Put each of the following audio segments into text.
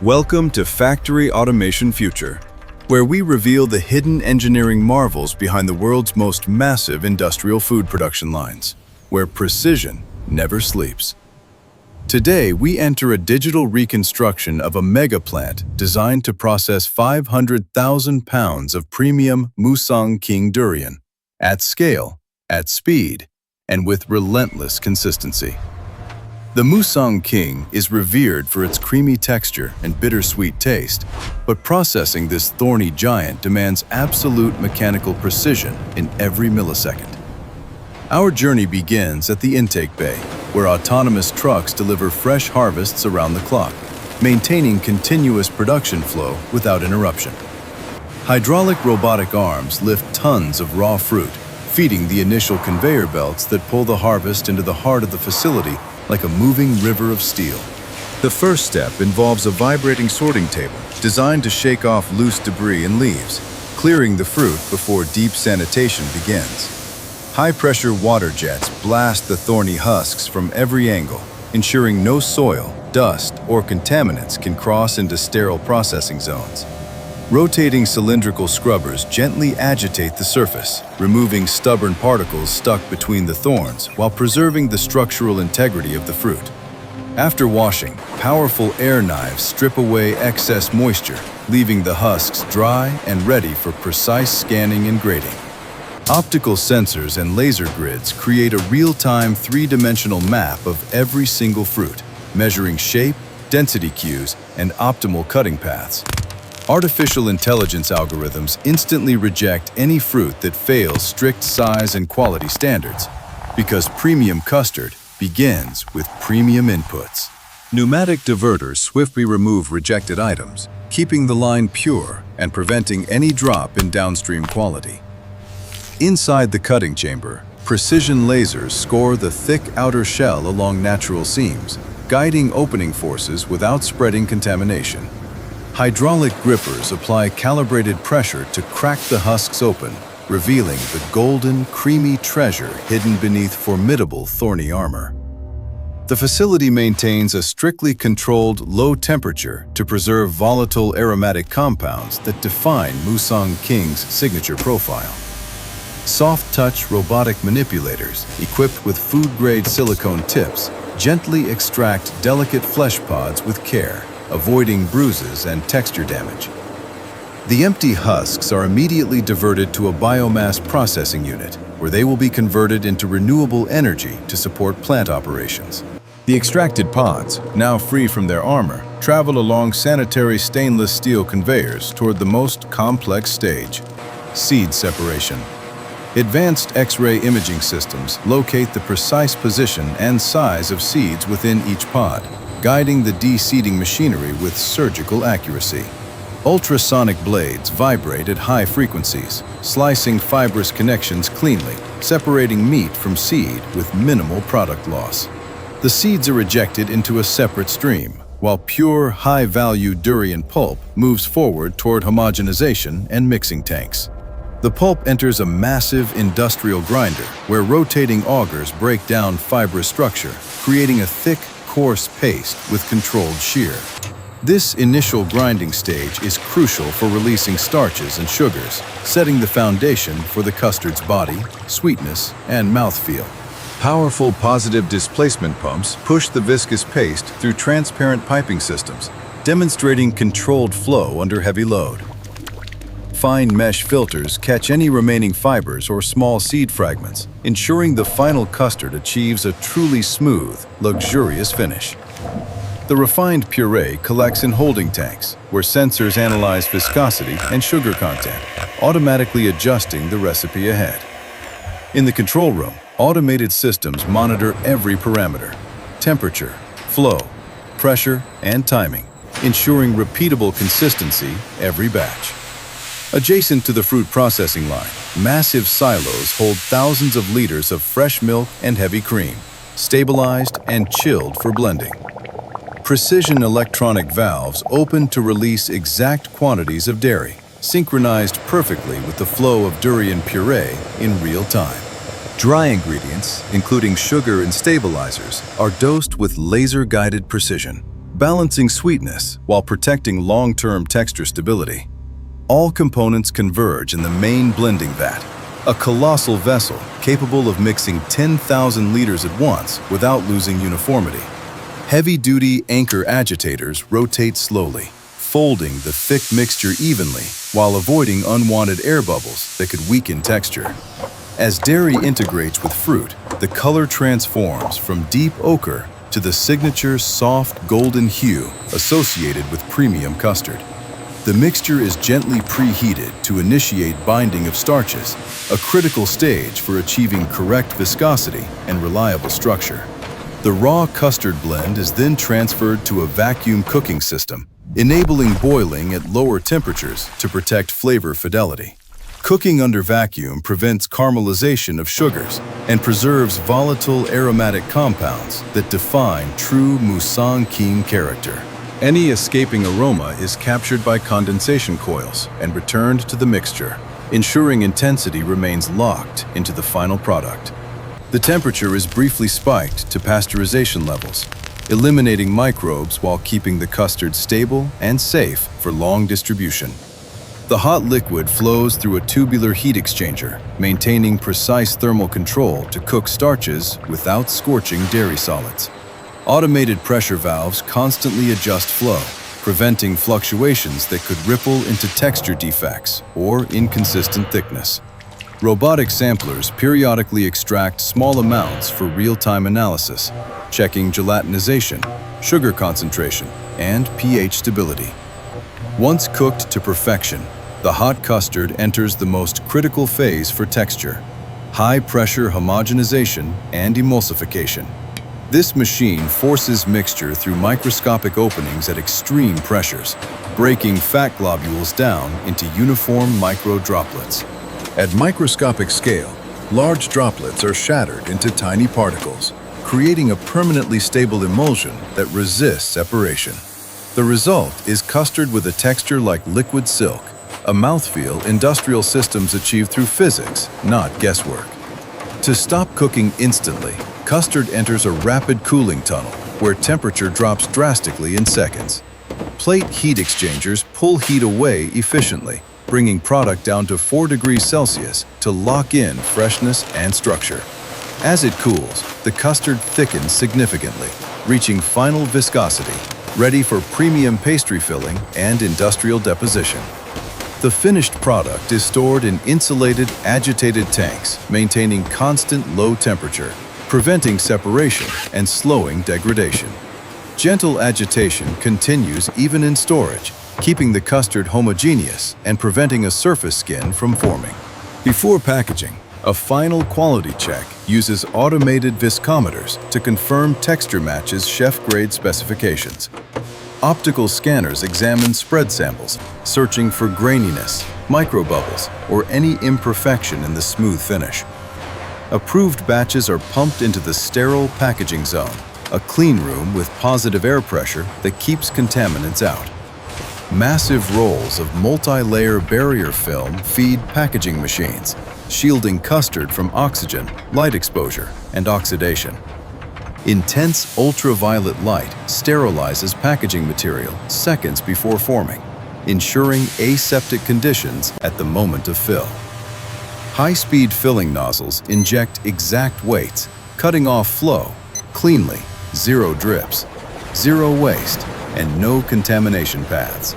Welcome to Factory Automation Future, where we reveal the hidden engineering marvels behind the world's most massive industrial food production lines, where precision never sleeps. Today, we enter a digital reconstruction of a mega plant designed to process 500,000 pounds of premium Musang King durian, at scale, at speed, and with relentless consistency. The Musang King is revered for its creamy texture and bittersweet taste, but processing this thorny giant demands absolute mechanical precision in every millisecond. Our journey begins at the intake bay, where autonomous trucks deliver fresh harvests around the clock, maintaining continuous production flow without interruption. Hydraulic robotic arms lift tons of raw fruit, feeding the initial conveyor belts that pull the harvest into the heart of the facility like a moving river of steel. The first step involves a vibrating sorting table designed to shake off loose debris and leaves, clearing the fruit before deep sanitation begins. High-pressure water jets blast the thorny husks from every angle, ensuring no soil, dust, or contaminants can cross into sterile processing zones. Rotating cylindrical scrubbers gently agitate the surface, removing stubborn particles stuck between the thorns while preserving the structural integrity of the fruit. After washing, powerful air knives strip away excess moisture, leaving the husks dry and ready for precise scanning and grading. Optical sensors and laser grids create a real-time three-dimensional map of every single fruit, measuring shape, density cues, and optimal cutting paths. Artificial intelligence algorithms instantly reject any fruit that fails strict size and quality standards, because premium custard begins with premium inputs. Pneumatic diverters swiftly remove rejected items, keeping the line pure and preventing any drop in downstream quality. Inside the cutting chamber, precision lasers score the thick outer shell along natural seams, guiding opening forces without spreading contamination. Hydraulic grippers apply calibrated pressure to crack the husks open, revealing the golden, creamy treasure hidden beneath formidable thorny armor. The facility maintains a strictly controlled low temperature to preserve volatile aromatic compounds that define Musang King's signature profile. Soft-touch robotic manipulators, equipped with food-grade silicone tips, gently extract delicate flesh pods with care, avoiding bruises and texture damage. The empty husks are immediately diverted to a biomass processing unit, where they will be converted into renewable energy to support plant operations. The extracted pods, now free from their armor, travel along sanitary stainless steel conveyors toward the most complex stage: seed separation. Advanced X-ray imaging systems locate the precise position and size of seeds within each pod, guiding the de-seeding machinery with surgical accuracy. Ultrasonic blades vibrate at high frequencies, slicing fibrous connections cleanly, separating meat from seed with minimal product loss. The seeds are ejected into a separate stream, while pure, high-value durian pulp moves forward toward homogenization and mixing tanks. The pulp enters a massive industrial grinder where rotating augers break down fibrous structure, creating a thick, coarse paste with controlled shear. This initial grinding stage is crucial for releasing starches and sugars, setting the foundation for the custard's body, sweetness, and mouthfeel. Powerful positive displacement pumps push the viscous paste through transparent piping systems, demonstrating controlled flow under heavy load. Fine mesh filters catch any remaining fibers or small seed fragments, ensuring the final custard achieves a truly smooth, luxurious finish. The refined puree collects in holding tanks, where sensors analyze viscosity and sugar content, automatically adjusting the recipe ahead. In the control room, automated systems monitor every parameter: temperature, flow, pressure, and timing, ensuring repeatable consistency every batch. Adjacent to the fruit processing line, massive silos hold thousands of liters of fresh milk and heavy cream, stabilized and chilled for blending. Precision electronic valves open to release exact quantities of dairy, synchronized perfectly with the flow of durian puree in real time. Dry ingredients, including sugar and stabilizers, are dosed with laser-guided precision, balancing sweetness while protecting long-term texture stability. All components converge in the main blending vat, a colossal vessel capable of mixing 10,000 liters at once without losing uniformity. Heavy-duty anchor agitators rotate slowly, folding the thick mixture evenly while avoiding unwanted air bubbles that could weaken texture. As dairy integrates with fruit, the color transforms from deep ochre to the signature soft golden hue associated with premium custard. The mixture is gently preheated to initiate binding of starches, a critical stage for achieving correct viscosity and reliable structure. The raw custard blend is then transferred to a vacuum cooking system, enabling boiling at lower temperatures to protect flavor fidelity. Cooking under vacuum prevents caramelization of sugars and preserves volatile aromatic compounds that define true Musang King character. Any escaping aroma is captured by condensation coils and returned to the mixture, ensuring intensity remains locked into the final product. The temperature is briefly spiked to pasteurization levels, eliminating microbes while keeping the custard stable and safe for long distribution. The hot liquid flows through a tubular heat exchanger, maintaining precise thermal control to cook starches without scorching dairy solids. Automated pressure valves constantly adjust flow, preventing fluctuations that could ripple into texture defects or inconsistent thickness. Robotic samplers periodically extract small amounts for real-time analysis, checking gelatinization, sugar concentration, and pH stability. Once cooked to perfection, the hot custard enters the most critical phase for texture: high-pressure homogenization and emulsification. This machine forces mixture through microscopic openings at extreme pressures, breaking fat globules down into uniform micro-droplets. At microscopic scale, large droplets are shattered into tiny particles, creating a permanently stable emulsion that resists separation. The result is custard with a texture like liquid silk, a mouthfeel industrial systems achieve through physics, not guesswork. To stop cooking instantly, custard enters a rapid cooling tunnel where temperature drops drastically in seconds. Plate heat exchangers pull heat away efficiently, bringing product down to 4 degrees Celsius to lock in freshness and structure. As it cools, the custard thickens significantly, reaching final viscosity, ready for premium pastry filling and industrial deposition. The finished product is stored in insulated, agitated tanks, maintaining constant low temperature, preventing separation and slowing degradation. Gentle agitation continues even in storage, keeping the custard homogeneous and preventing a surface skin from forming. Before packaging, a final quality check uses automated viscometers to confirm texture matches chef-grade specifications. Optical scanners examine spread samples, searching for graininess, microbubbles, or any imperfection in the smooth finish. Approved batches are pumped into the sterile packaging zone, a clean room with positive air pressure that keeps contaminants out. Massive rolls of multi-layer barrier film feed packaging machines, shielding custard from oxygen, light exposure, and oxidation. Intense ultraviolet light sterilizes packaging material seconds before forming, ensuring aseptic conditions at the moment of fill. High-speed filling nozzles inject exact weights, cutting off flow cleanly, 0 drips, 0 waste, and no contamination paths.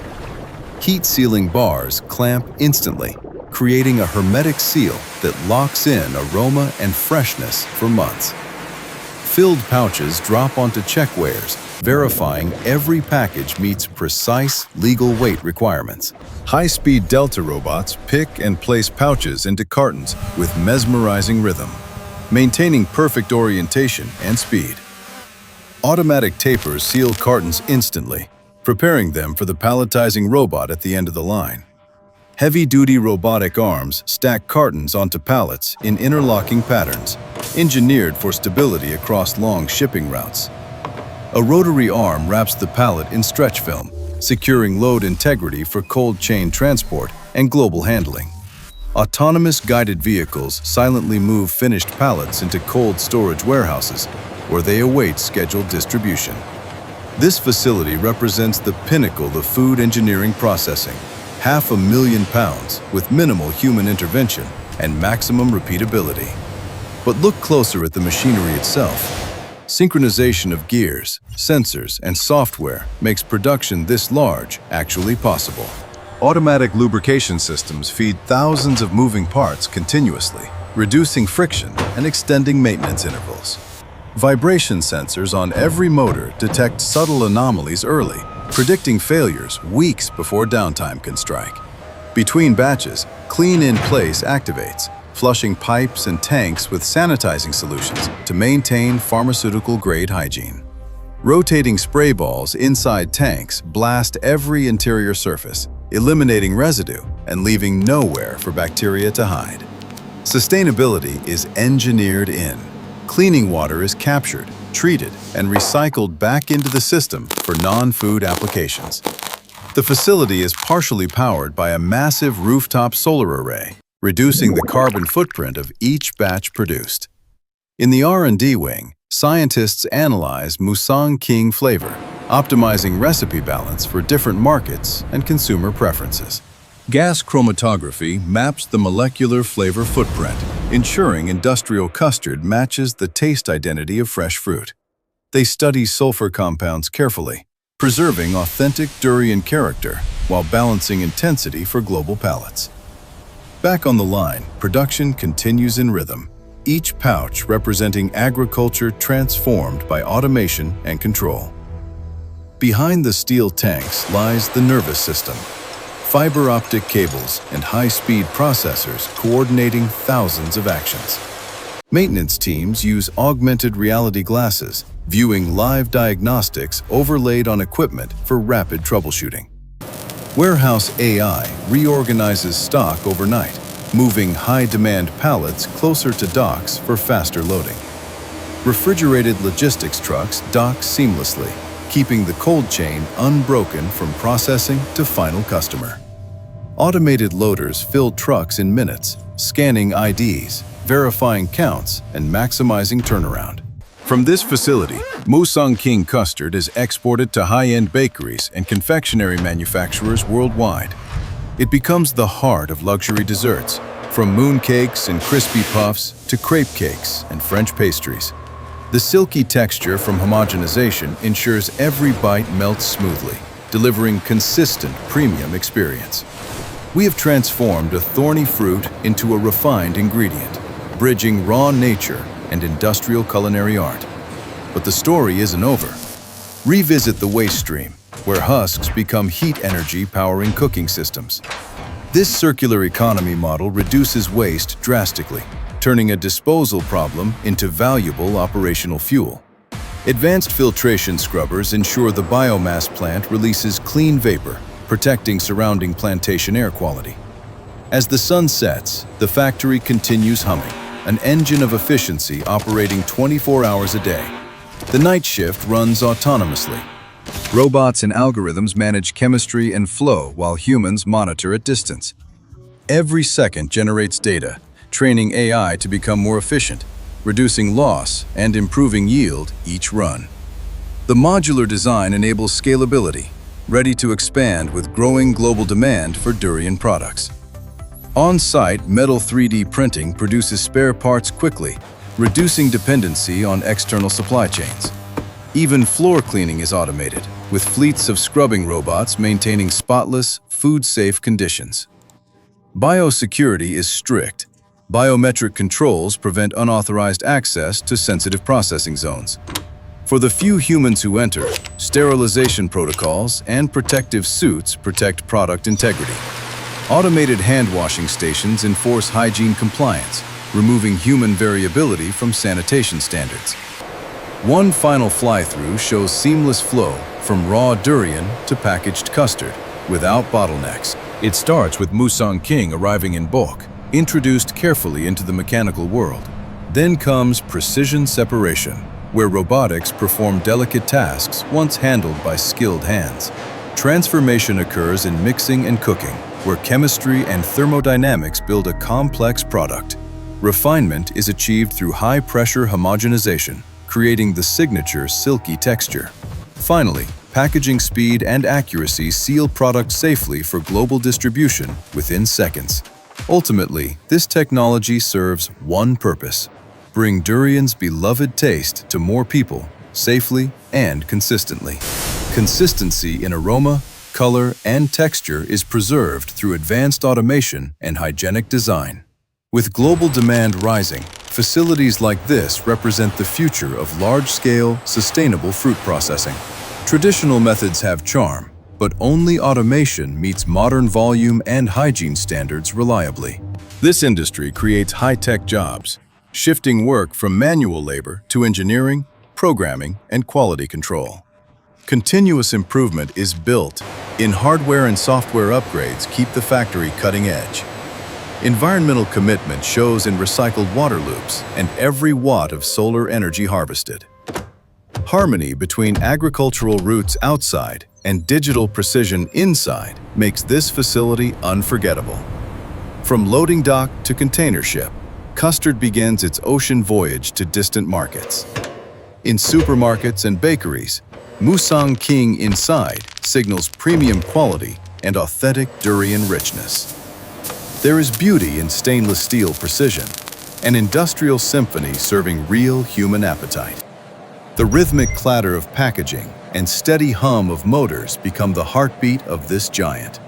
Heat-sealing bars clamp instantly, creating a hermetic seal that locks in aroma and freshness for months. Filled pouches drop onto check weighers, verifying every package meets precise legal weight requirements. High-speed Delta robots pick and place pouches into cartons with mesmerizing rhythm, maintaining perfect orientation and speed. Automatic tapers seal cartons instantly, preparing them for the palletizing robot at the end of the line. Heavy-duty robotic arms stack cartons onto pallets in interlocking patterns, engineered for stability across long shipping routes. A rotary arm wraps the pallet in stretch film, securing load integrity for cold chain transport and global handling. Autonomous guided vehicles silently move finished pallets into cold storage warehouses, where they await scheduled distribution. This facility represents the pinnacle of food engineering processing, 500,000 pounds with minimal human intervention and maximum repeatability. But look closer at the machinery itself. Synchronization of gears, sensors, and software makes production this large actually possible. Automatic lubrication systems feed thousands of moving parts continuously, reducing friction and extending maintenance intervals. Vibration sensors on every motor detect subtle anomalies early, predicting failures weeks before downtime can strike. Between batches, Clean in Place activates, flushing pipes and tanks with sanitizing solutions to maintain pharmaceutical-grade hygiene. Rotating spray balls inside tanks blast every interior surface, eliminating residue and leaving nowhere for bacteria to hide. Sustainability is engineered in. Cleaning water is captured, treated, and recycled back into the system for non-food applications. The facility is partially powered by a massive rooftop solar array, reducing the carbon footprint of each batch produced. In the R&D wing, scientists analyze Musang King flavor, optimizing recipe balance for different markets and consumer preferences. Gas chromatography maps the molecular flavor footprint, ensuring industrial custard matches the taste identity of fresh fruit. They study sulfur compounds carefully, preserving authentic durian character while balancing intensity for global palates. Back on the line, production continues in rhythm, each pouch representing agriculture transformed by automation and control. Behind the steel tanks lies the nervous system, fiber optic cables and high-speed processors coordinating thousands of actions. Maintenance teams use augmented reality glasses, viewing live diagnostics overlaid on equipment for rapid troubleshooting. Warehouse AI reorganizes stock overnight, moving high-demand pallets closer to docks for faster loading. Refrigerated logistics trucks dock seamlessly, keeping the cold chain unbroken from processing to final customer. Automated loaders fill trucks in minutes, scanning IDs, verifying counts, and maximizing turnaround. From this facility, Musang King custard is exported to high-end bakeries and confectionery manufacturers worldwide. It becomes the heart of luxury desserts, from mooncakes and crispy puffs to crepe cakes and French pastries. The silky texture from homogenization ensures every bite melts smoothly, delivering consistent premium experience. We have transformed a thorny fruit into a refined ingredient, bridging raw nature and industrial culinary art. But the story isn't over. Revisit the waste stream, where husks become heat energy powering cooking systems. This circular economy model reduces waste drastically, turning a disposal problem into valuable operational fuel. Advanced filtration scrubbers ensure the biomass plant releases clean vapor, protecting surrounding plantation air quality. As the sun sets, the factory continues humming, an engine of efficiency operating 24 hours a day. The night shift runs autonomously. Robots and algorithms manage chemistry and flow while humans monitor at distance. Every second generates data, training AI to become more efficient, reducing loss and improving yield each run. The modular design enables scalability, ready to expand with growing global demand for durian products. On-site, metal 3D printing produces spare parts quickly, reducing dependency on external supply chains. Even floor cleaning is automated, with fleets of scrubbing robots maintaining spotless, food-safe conditions. Biosecurity is strict. Biometric controls prevent unauthorized access to sensitive processing zones. For the few humans who enter, sterilization protocols and protective suits protect product integrity. Automated hand-washing stations enforce hygiene compliance, removing human variability from sanitation standards. One final fly-through shows seamless flow from raw durian to packaged custard, without bottlenecks. It starts with Musang King arriving in bulk, introduced carefully into the mechanical world. Then comes precision separation, where robotics perform delicate tasks once handled by skilled hands. Transformation occurs in mixing and cooking, where chemistry and thermodynamics build a complex product. Refinement is achieved through high-pressure homogenization, creating the signature silky texture. Finally, packaging speed and accuracy seal products safely for global distribution within seconds. Ultimately, this technology serves one purpose: bring durian's beloved taste to more people, safely and consistently. Consistency in aroma, color, and texture is preserved through advanced automation and hygienic design. With global demand rising, facilities like this represent the future of large-scale, sustainable fruit processing. Traditional methods have charm, but only automation meets modern volume and hygiene standards reliably. This industry creates high-tech jobs, shifting work from manual labor to engineering, programming, and quality control. Continuous improvement is built in. Hardware and software upgrades keep the factory cutting edge. Environmental commitment shows in recycled water loops and every watt of solar energy harvested. Harmony between agricultural roots outside and digital precision inside makes this facility unforgettable. From loading dock to container ship, Custard begins its ocean voyage to distant markets. In supermarkets and bakeries, Musang King inside signals premium quality and authentic durian richness. There is beauty in stainless steel precision, an industrial symphony serving real human appetite. The rhythmic clatter of packaging and steady hum of motors become the heartbeat of this giant.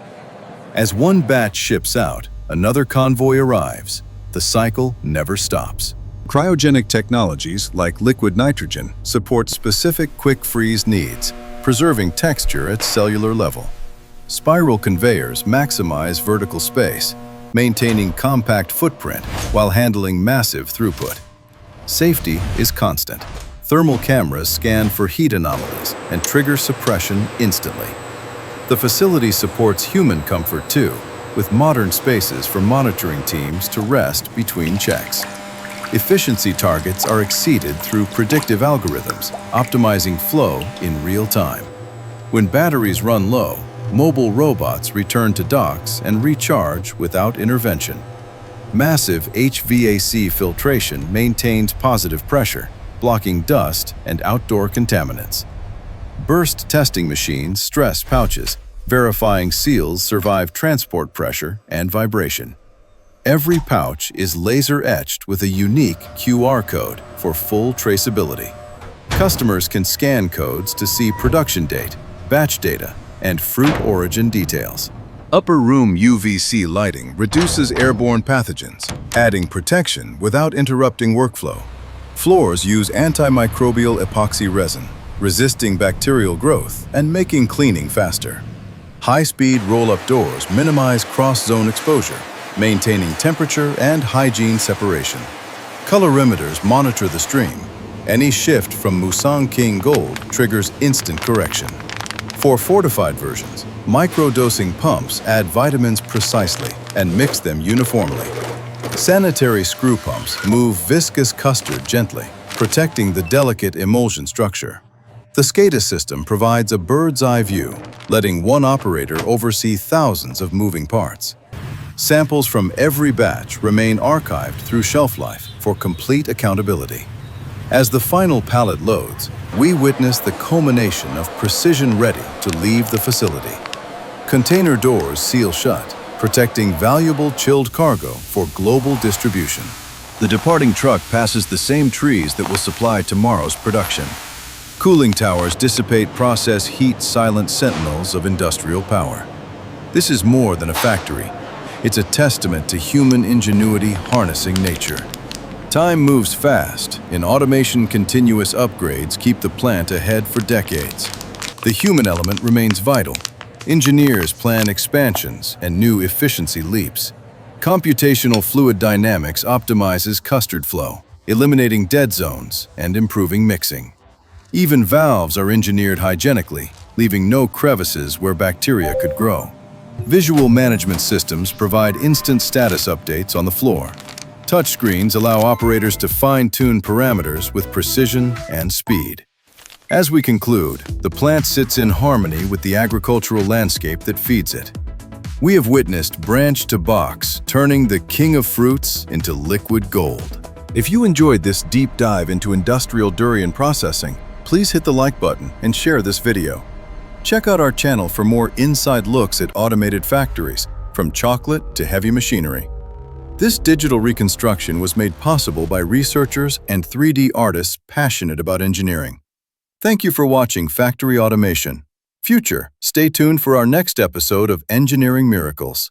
As one batch ships out, another convoy arrives. The cycle never stops. Cryogenic technologies like liquid nitrogen support specific quick freeze needs, preserving texture at cellular level. Spiral conveyors maximize vertical space, maintaining compact footprint while handling massive throughput. Safety is constant. Thermal cameras scan for heat anomalies and trigger suppression instantly. The facility supports human comfort too, with modern spaces for monitoring teams to rest between checks. Efficiency targets are exceeded through predictive algorithms, optimizing flow in real time. When batteries run low, mobile robots return to docks and recharge without intervention. Massive HVAC filtration maintains positive pressure, blocking dust and outdoor contaminants. Burst testing machines stress pouches, verifying seals survive transport pressure and vibration. Every pouch is laser-etched with a unique QR code for full traceability. Customers can scan codes to see production date, batch data, and fruit origin details. Upper room UVC lighting reduces airborne pathogens, adding protection without interrupting workflow. Floors use antimicrobial epoxy resin, resisting bacterial growth and making cleaning faster. High-speed roll-up doors minimize cross-zone exposure, maintaining temperature and hygiene separation. Colorimeters monitor the stream. Any shift from Musang King Gold triggers instant correction. For fortified versions, micro-dosing pumps add vitamins precisely and mix them uniformly. Sanitary screw pumps move viscous custard gently, protecting the delicate emulsion structure. The SCADA system provides a bird's-eye view, letting one operator oversee thousands of moving parts. Samples from every batch remain archived through shelf life for complete accountability. As the final pallet loads, we witness the culmination of precision ready to leave the facility. Container doors seal shut, protecting valuable chilled cargo for global distribution. The departing truck passes the same trees that will supply tomorrow's production. Cooling towers dissipate process heat-silent sentinels of industrial power. This is more than a factory. It's a testament to human ingenuity harnessing nature. Time moves fast, and automation continuous upgrades keep the plant ahead for decades. The human element remains vital. Engineers plan expansions and new efficiency leaps. Computational fluid dynamics optimizes custard flow, eliminating dead zones and improving mixing. Even valves are engineered hygienically, leaving no crevices where bacteria could grow. Visual management systems provide instant status updates on the floor. Touchscreens allow operators to fine-tune parameters with precision and speed. As we conclude, the plant sits in harmony with the agricultural landscape that feeds it. We have witnessed branch to box, turning the king of fruits into liquid gold. If you enjoyed this deep dive into industrial durian processing, please hit the like button and share this video. Check out our channel for more inside looks at automated factories, from chocolate to heavy machinery. This digital reconstruction was made possible by researchers and 3D artists passionate about engineering. Thank you for watching Factory Automation. Future, stay tuned for our next episode of Engineering Miracles.